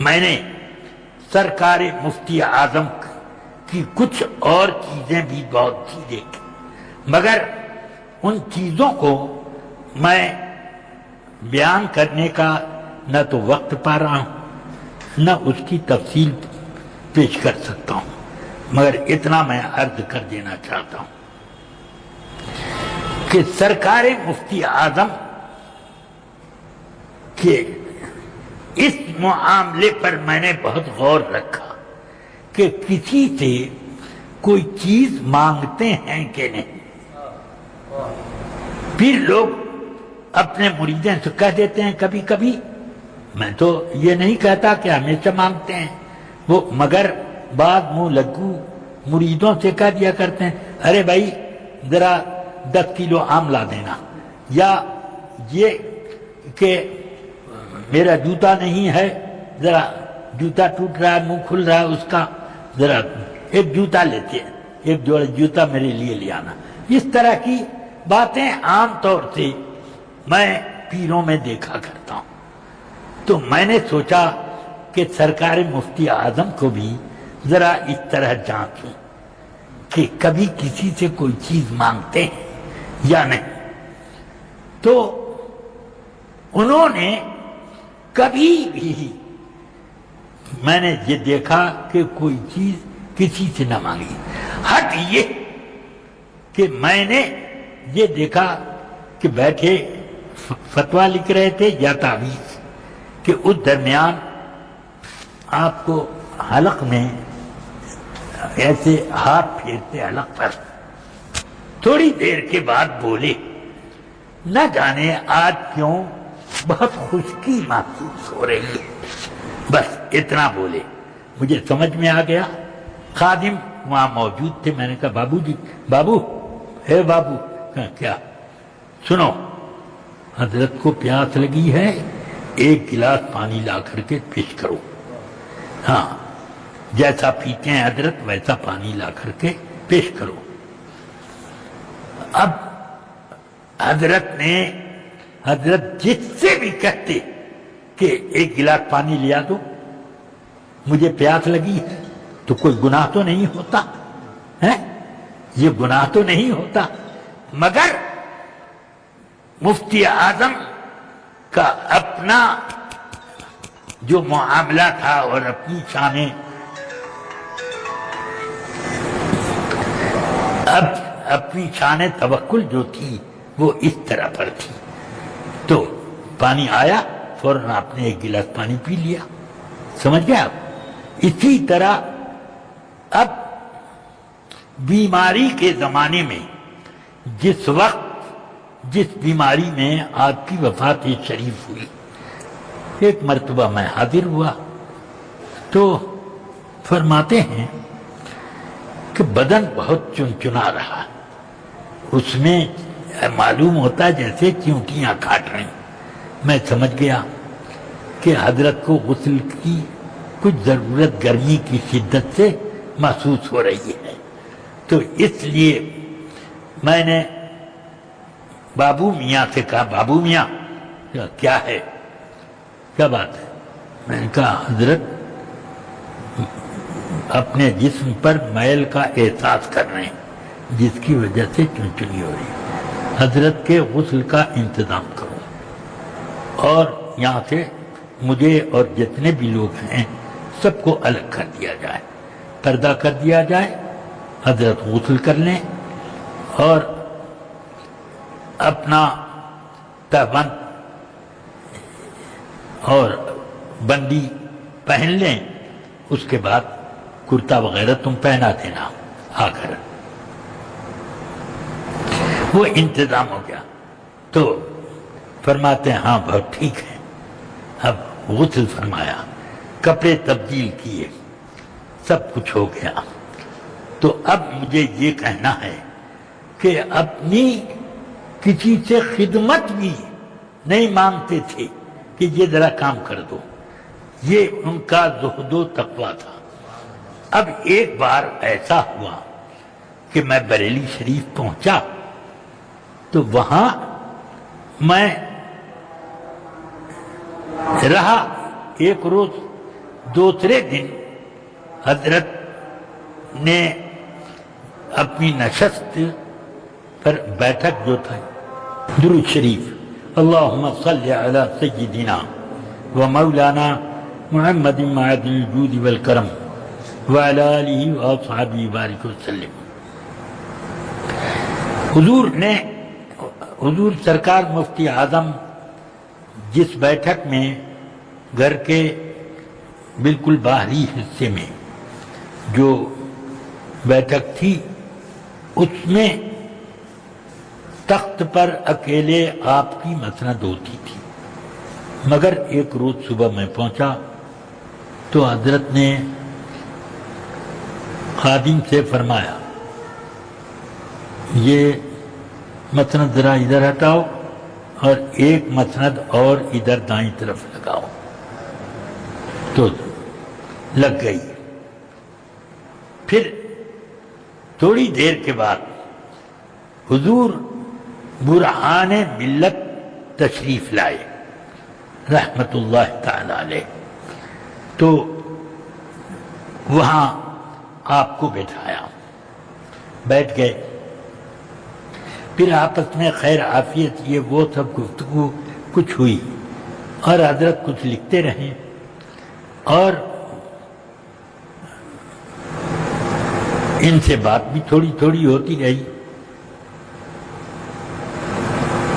میں نے سرکار مفتی اعظم کی کچھ اور چیزیں بھی بہت سی دیکھی، مگر ان چیزوں کو میں بیان کرنے کا نہ تو وقت پا رہا ہوں نہ اس کی تفصیل پیش کر سکتا ہوں، مگر اتنا میں عرض کر دینا چاہتا ہوں کہ سرکار مفتی اعظم کے اس معاملے پر میں نے بہت غور رکھا کہ کسی سے کوئی چیز مانگتے ہیں کہ نہیں۔ پھر لوگ اپنے مریدوں سے کہہ دیتے ہیں کبھی کبھی، میں تو یہ نہیں کہتا کہ ہمیشہ مانگتے ہیں وہ، مگر بعض منہ لگو مریدوں سے کہہ دیا کرتے ہیں ارے بھائی ذرا 10 کلو آم لا دینا، یا یہ کہ میرا جوتا نہیں ہے، ذرا جوتا ٹوٹ رہا ہے، منہ کھل رہا ہے اس کا، ذرا ایک جوتا لیتے ہیں، ایک جوڑا جوتا میرے لیے لے آنا۔ اس طرح کی باتیں عام طور سے میں پیروں میں دیکھا کرتا ہوں۔ تو میں نے سوچا کہ سرکار مفتی اعظم کو بھی ذرا اس طرح جانچوں کہ کبھی کسی سے کوئی چیز مانگتے ہیں یا نہیں۔ تو انہوں نے کبھی بھی میں نے یہ دیکھا کہ کوئی چیز کسی سے نہ مانگی، حد یہ کہ میں نے یہ دیکھا کہ بیٹھے فتویٰ لکھ رہے تھے یا تعویذ، کہ اس درمیان آپ کو حلق میں ایسے ہاتھ پھیرتے حلق پر، تھوڑی دیر کے بعد بولے نہ جانے آج کیوں بہت خشکی محسوس ہو رہی ہے، بس اتنا بولے۔ مجھے سمجھ میں آ گیا، خادم وہاں موجود تھے، میں نے کہا بابو جی، بابو ہے بابو، کیا؟ سنو، حضرت کو پیاس لگی ہے، 1 گلاس پانی لا کر کے پیش کرو۔ ہاں، جیسا پیتے ہیں حضرت ویسا پانی لا کر کے پیش کرو۔ اب حضرت جس سے بھی کہتے کہ 1 گلاس پانی لیا دو، مجھے پیاس لگی ہے، تو کوئی گناہ تو نہیں ہوتا ہے، یہ گناہ تو نہیں ہوتا، مگر مفتی اعظم کا اپنا جو معاملہ تھا اور اپنی شانیں، اپنی شان توکل جو تھی وہ اس طرح پر تھی۔ تو پانی آیا، فوراً آپ نے 1 گلاس پانی پی لیا، سمجھ گئے آپ؟ اسی طرح اب بیماری کے زمانے میں جس وقت جس بیماری میں آپ کی وفات شریف ہوئی، ایک مرتبہ میں حاضر ہوا تو فرماتے ہیں کہ بدن بہت چنچنا رہا، اس میں معلوم ہوتا ہے جیسے چیونٹیاں کاٹ رہی۔ میں سمجھ گیا کہ حضرت کو غسل کی کچھ ضرورت گرمی کی شدت سے محسوس ہو رہی ہے، تو اس لیے میں نے بابو میاں سے کہا بابو میاں کیا ہے، کیا بات ہے؟ میں نے کہا حضرت اپنے جسم پر میل کا احساس کر رہے ہیں جس کی وجہ سے چنچنی ہو رہی ہے، حضرت کے غسل کا انتظام کرو اور یہاں سے مجھے اور جتنے بھی لوگ ہیں سب کو الگ کر دیا جائے، پردہ کر دیا جائے، حضرت غسل کر لیں اور اپنا تہبند اور بندی پہن لیں، اس کے بعد کرتا وغیرہ تم پہنا دینا آ کر۔ وہ انتظام ہو گیا تو فرماتے ہیں ہاں بہت ٹھیک ہے۔ اب غسل فرمایا، کپڑے تبدیل کیے، سب کچھ ہو گیا، تو اب مجھے یہ کہنا ہے کہ اپنی کسی سے خدمت بھی نہیں مانگتے تھے کہ یہ ذرا کام کر دو، یہ ان کا زہد و تقویٰ تھا۔ اب ایک بار ایسا ہوا کہ میں بریلی شریف پہنچا تو وہاں میں رہا ایک روز، دوسرے دن حضرت نے اپنی نشست پر بیٹھک جو تھا درود شریف اللہم صلی علی سیدنا و مولانا محمد معدن الجود والکرم وعلی آلہ و اصحابہ بارک وسلم. حضور سرکار مفتی اعظم جس بیٹھک میں گھر کے بالکل باہری حصے میں جو بیٹھک تھی اس میں تخت پر اکیلے آپ کی مسند ہوتی تھی، مگر ایک روز صبح میں پہنچا تو حضرت نے خادم سے فرمایا یہ مسند ذرا ادھر ہٹاؤ اور ایک مسند اور ادھر دائیں طرف لگاؤ. تو لگ گئی. پھر تھوڑی دیر کے بعد حضور برہان ملت تشریف لائے رحمت اللہ تعالی علیہ. تو وہاں آپ کو بٹھایا، بیٹھ گئے. پھر آپس میں خیر عافیت یہ وہ سب گفتگو کچھ ہوئی اور حضرت کچھ لکھتے رہے اور ان سے بات بھی تھوڑی تھوڑی ہوتی رہی.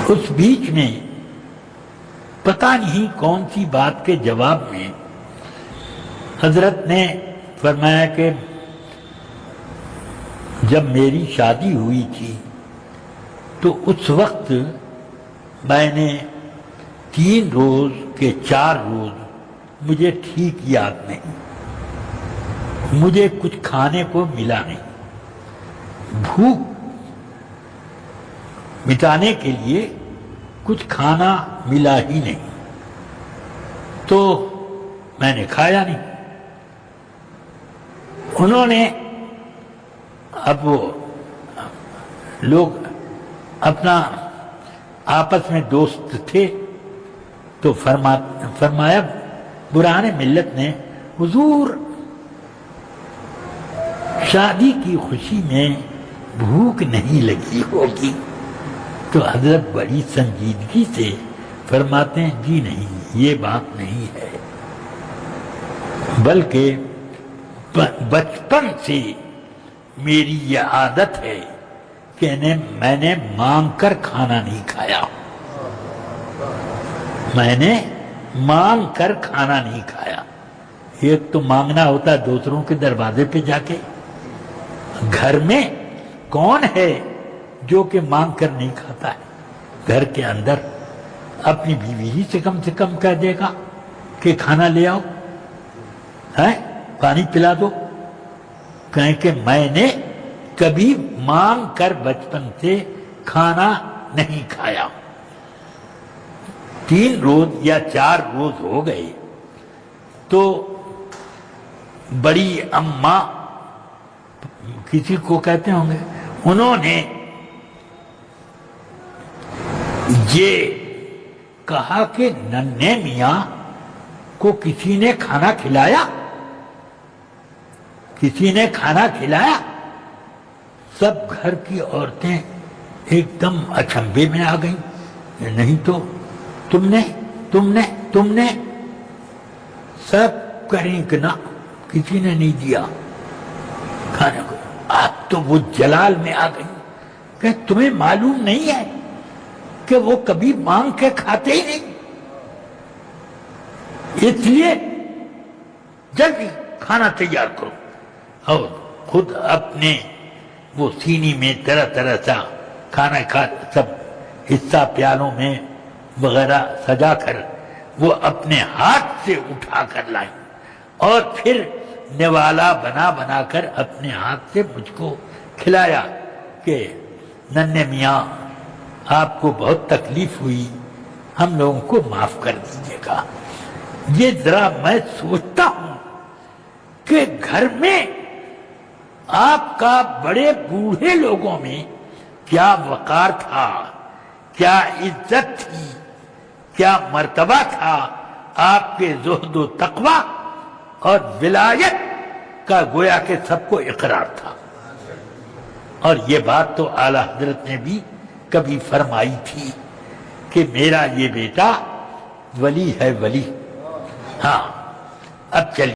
اس بیچ میں پتہ نہیں کون سی بات کے جواب میں حضرت نے فرمایا کہ جب میری شادی ہوئی تھی تو اس وقت میں نے 3 روز کے 4 روز مجھے ٹھیک یاد نہیں، مجھے کچھ کھانے کو ملا نہیں، بھوک مٹانے کے لیے کچھ کھانا ملا ہی نہیں، تو میں نے کھایا نہیں. انہوں نے اب وہ لوگ اپنا آپس میں دوست تھے تو فرمایا برہان ملت نے حضور شادی کی خوشی میں بھوک نہیں لگی ہوگی. تو حضرت بڑی سنجیدگی سے فرماتے ہیں جی نہیں، یہ بات نہیں ہے، بلکہ بچپن سے میری یہ عادت ہے کہ میں نے مانگ کر کھانا نہیں کھایا، میں نے مانگ کر کھانا نہیں کھایا. ایک تو مانگنا ہوتا ہے دوسروں کے دروازے پہ جا کے، گھر میں کون ہے جو کہ مانگ کر نہیں کھاتا ہے؟ گھر کے اندر اپنی بیوی ہی سے کم کہہ دے گا کہ کھانا لے آؤ، پانی پلا دو. کہیں کہ میں نے کبھی مانگ کر بچپن سے کھانا نہیں کھایا. 3 روز یا 4 روز ہو گئے تو بڑی اماں کسی کو کہتے ہوں گے، انہوں نے یہ کہا کہ ننھے میاں کو کسی نے کھانا کھلایا، کسی نے کھانا کھلایا. سب گھر کی عورتیں ایک دم اچنبھے میں آ گئیں. نہیں تو تم نے سب کریں کہ نہ کسی نے نہیں دیا کھانے کو. آپ تو وہ جلال میں آ گئی کہ تمہیں معلوم نہیں ہے کہ وہ کبھی مانگ کے کھاتے ہی نہیں، اس لیے جلدی کھانا تیار کرو. اور خود اپنے وہ سینی میں طرح طرح سا کھانا سب حصہ پیالوں میں وغیرہ سجا کر وہ اپنے ہاتھ سے اٹھا کر لائیں اور پھر نوالا بنا کر اپنے ہاتھ سے مجھ کو کھلایا کہ ننھے میاں آپ کو بہت تکلیف ہوئی، ہم لوگوں کو معاف کر دیجیے گا. یہ ذرا میں سوچتا ہوں کہ گھر میں آپ کا بڑے بوڑھے لوگوں میں کیا وقار تھا، کیا عزت تھی، کیا مرتبہ تھا آپ کے زہد و تقوی، اور ولایت کا گویا کہ سب کو اقرار تھا. اور یہ بات تو اعلیٰ حضرت نے بھی کبھی فرمائی تھی کہ میرا یہ بیٹا ولی ہے ولی. ہاں اب چلیے.